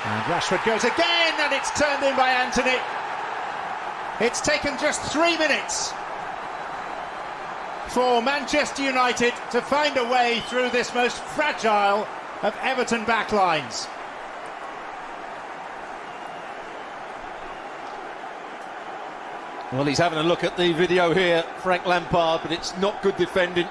And Rashford goes again, and it's turned in by Antony. It's taken just 3 minutes for Manchester United to find a way through this most fragile of Everton backlines. Well, he's having a look at the video here, Frank Lampard, but it's not good defending.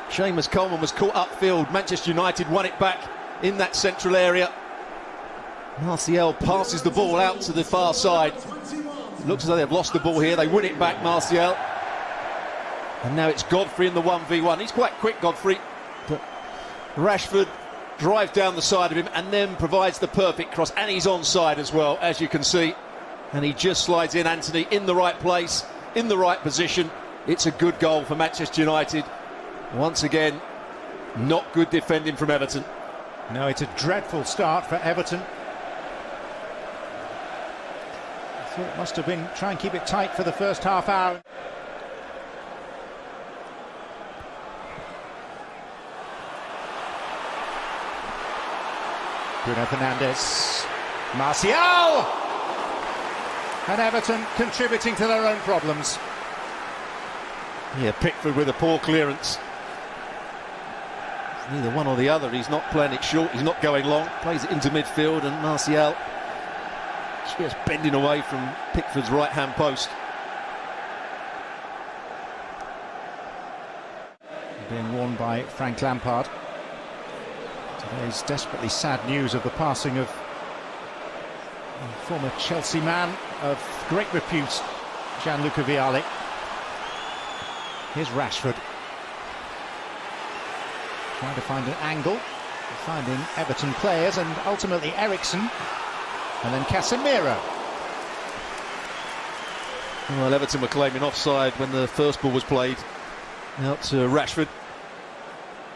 Seamus Coleman was caught upfield. Manchester United won it back in that central area. Martial passes the ball out to the far side. Looks as though they've lost the ball here. They win it back, Martial. And now it's Godfrey in the 1v1. He's quite quick, Godfrey. But Rashford drives down the side of him and then provides the perfect cross. And he's onside as well, as you can see. And he just slides in, Antony, in the right place, in the right position. It's a good goal for Manchester United. Once again, not good defending from Everton. No, it's a dreadful start for Everton. I thought it must have been try and keep it tight for the first half hour. Bruno Fernandes, Martial, and Everton contributing to their own problems. Yeah, Pickford with a poor clearance. Neither one or the other. He's not playing it short, he's not going long. Plays it into midfield, and Martial just bending away from Pickford's right-hand post. Being worn by Frank Lampard. Today's desperately sad news of the passing of a former Chelsea man of great repute, Gianluca Vialli. Here's Rashford. Trying to find an angle, finding Everton players, and ultimately Eriksen, and then Casemiro. Well, Everton were claiming offside when the first ball was played out to Rashford.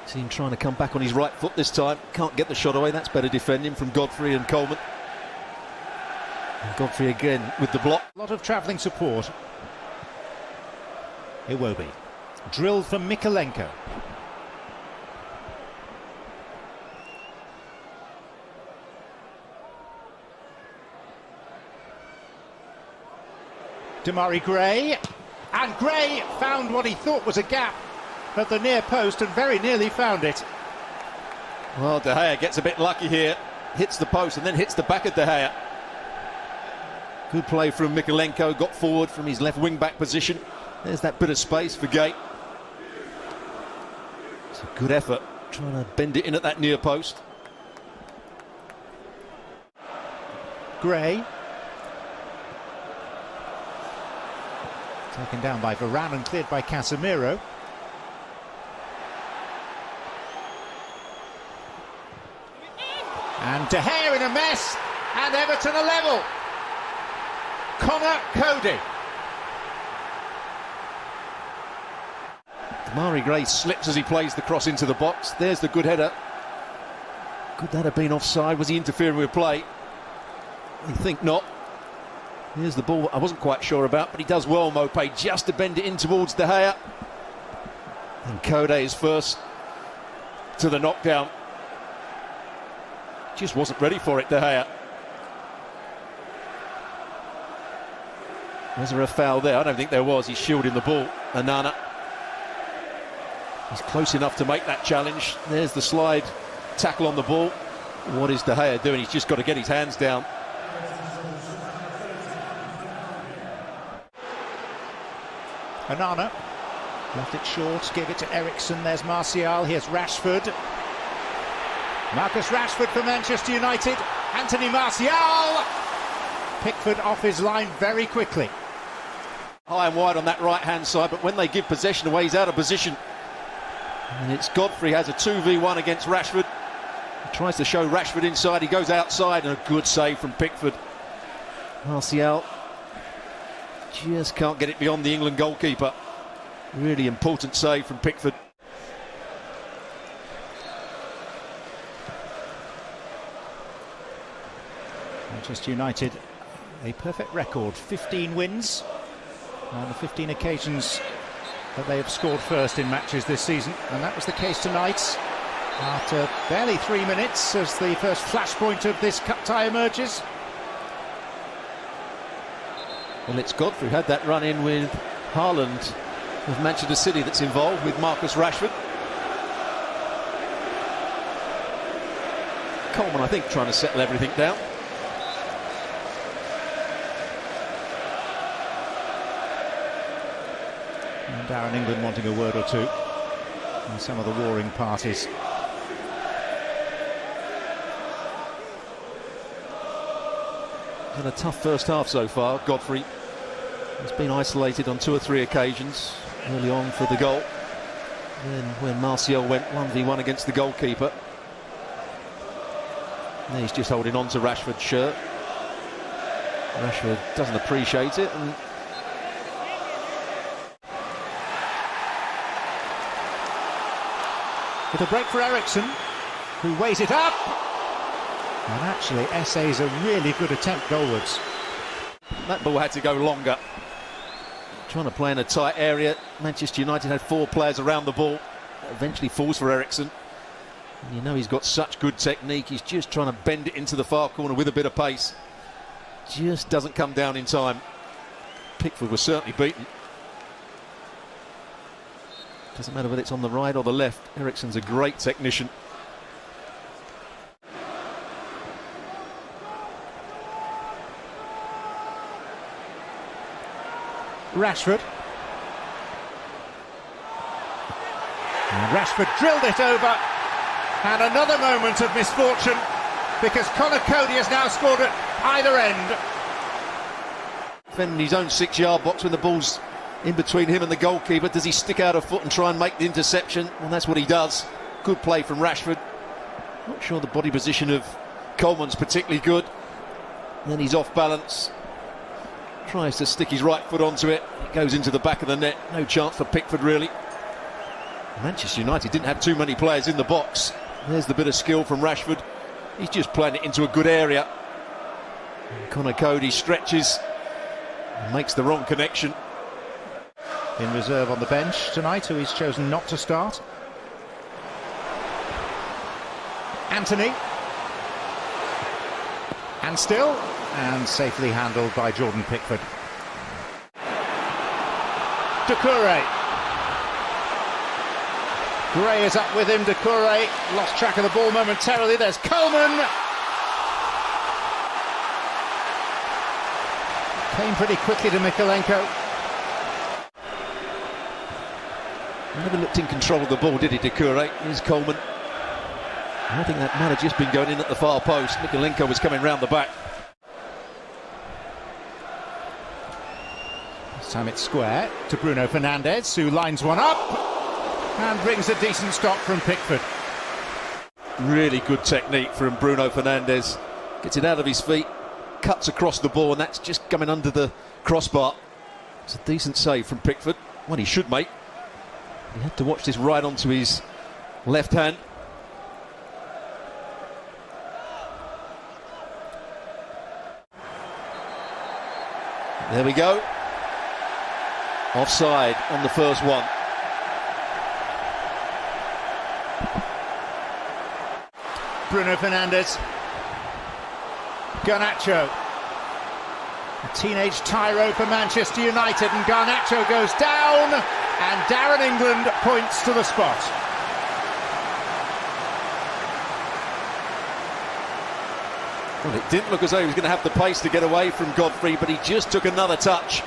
See him trying to come back on his right foot this time. Can't get the shot away. That's better defending from Godfrey and Coleman. And Godfrey again with the block. A lot of travelling support. Iwobi. Drilled from Mykolenko. Demarai Gray, and Gray found what he thought was a gap at the near post and very nearly found it. Well, De Gea gets a bit lucky here, hits the post and then hits the back of De Gea. Good play from Mykolenko, got forward from his left wing back position. There's that bit of space for Gay. It's a good effort, trying to bend it in at that near post. Gray. Taken down by Varane and cleared by Casemiro. And De Gea in a mess, and Everton are level. Connor Cody. Demarai Gray slips as he plays the cross into the box. There's the good header. Could that have been offside? Was he interfering with play? I think not. Here's the ball I wasn't quite sure about, but he does well, Maupay, just to bend it in towards De Gea. And Cody is first to the knockdown. Just wasn't ready for it, De Gea. Was there a foul there? I don't think there was. He's shielding the ball, Onana. He's close enough to make that challenge. There's the slide tackle on the ball. What is De Gea doing? He's just got to get his hands down. Onana left it short, gave it to Eriksen. There's Martial, here's Rashford. Marcus Rashford for Manchester United. Anthony Martial. Pickford off his line very quickly. High and wide on that right hand side, but when they give possession away, he's out of position. And it's Godfrey has a 2v1 against Rashford. He tries to show Rashford inside, he goes outside, and a good save from Pickford. Martial just can't get it beyond the England goalkeeper. Really important save from Pickford. Manchester United, a perfect record, 15 wins on the 15 occasions that they have scored first in matches this season, and that was the case tonight. After barely 3 minutes, as the first flashpoint of this cup tie emerges. Well, it's Godfrey had that run in with Haaland of Manchester City that's involved with Marcus Rashford. Coleman, I think, trying to settle everything down. And Darren England wanting a word or two on some of the warring parties. Had a tough first half so far. Godfrey has been isolated on 2 or 3 occasions early on for the goal. Then when Martial went 1v1 against the goalkeeper, and he's just holding on to Rashford's shirt. Rashford doesn't appreciate it, and with a break for Eriksen, who weighs it up. And actually, Esse's a really good attempt goalwards. that ball had to go longer. Trying to play in a tight area. Manchester United had 4 players around the ball. Eventually falls for Eriksen. And you know he's got such good technique. He's just trying to bend it into the far corner with a bit of pace. Just doesn't come down in time. Pickford was certainly beaten. Doesn't matter whether it's on the right or the left. Eriksen's a great technician. Rashford. And Rashford drilled it over. And another moment of misfortune, because Conor Coady has now scored at either end. Defending his own 6-yard box when the ball's in between him and the goalkeeper. Does he stick out a foot and try and make the interception? And that's what he does. Good play from Rashford. Not sure the body position of Coleman's particularly good. And then he's off balance. Tries to stick his right foot onto it. It goes into the back of the net. No chance for Pickford, really. Manchester United didn't have too many players in the box. There's the bit of skill from Rashford. He's just playing it into a good area. And Conor Coady stretches and makes the wrong connection. In reserve on the bench tonight, who he's chosen not to start. Anthony. And still, and safely handled by Jordan Pickford. Doucouré. Gray is up with him. Doucouré lost track of the ball momentarily. There's Coleman. Came pretty quickly to Mykolenko. Never looked in control of the ball, did he, Doucouré? Here's Coleman. I think that might have just been going in at the far post. Mykolenko was coming round the back. This time it's square to Bruno Fernandes, who lines one up and brings a decent stop from Pickford. Really good technique from Bruno Fernandes. Gets it out of his feet, cuts across the ball, and that's just coming under the crossbar. It's a decent save from Pickford. One he should make. He had to watch this right onto his left hand. There we go. Offside on the first one. Bruno Fernandes. Garnacho. A teenage tyro for Manchester United, and Garnacho goes down, and Darren England points to the spot. Well, it didn't look as though he was going to have the pace to get away from Godfrey, but he just took another touch.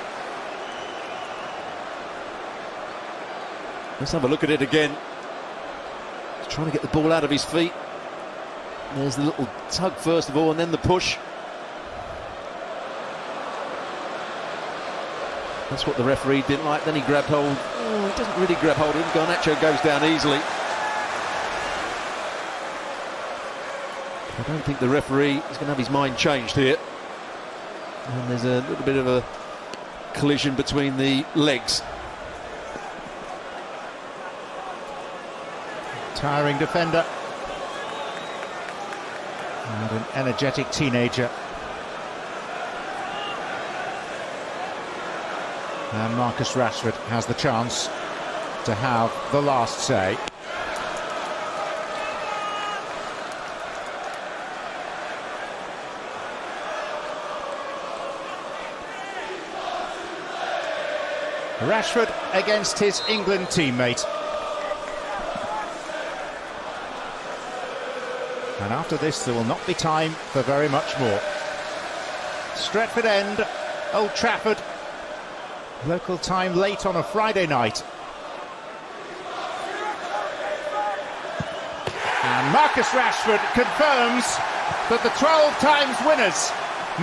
Let's have a look at it again. He's trying to get the ball out of his feet. There's the little tug first of all, and then the push. That's what the referee didn't like. Then he grabbed hold. Oh, he doesn't really grab hold of him. Garnacho goes down easily. I don't think the referee is going to have his mind changed here. And there's a little bit of a collision between the legs. Tiring defender. And an energetic teenager. And Marcus Rashford has the chance to have the last say. Rashford against his England teammate. And after this, there will not be time for very much more. Stretford End, Old Trafford, local time late on a Friday night. And Marcus Rashford confirms that the 12 times winners,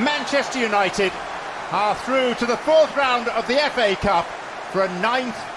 Manchester United, are through to the fourth round of the FA Cup for a 9th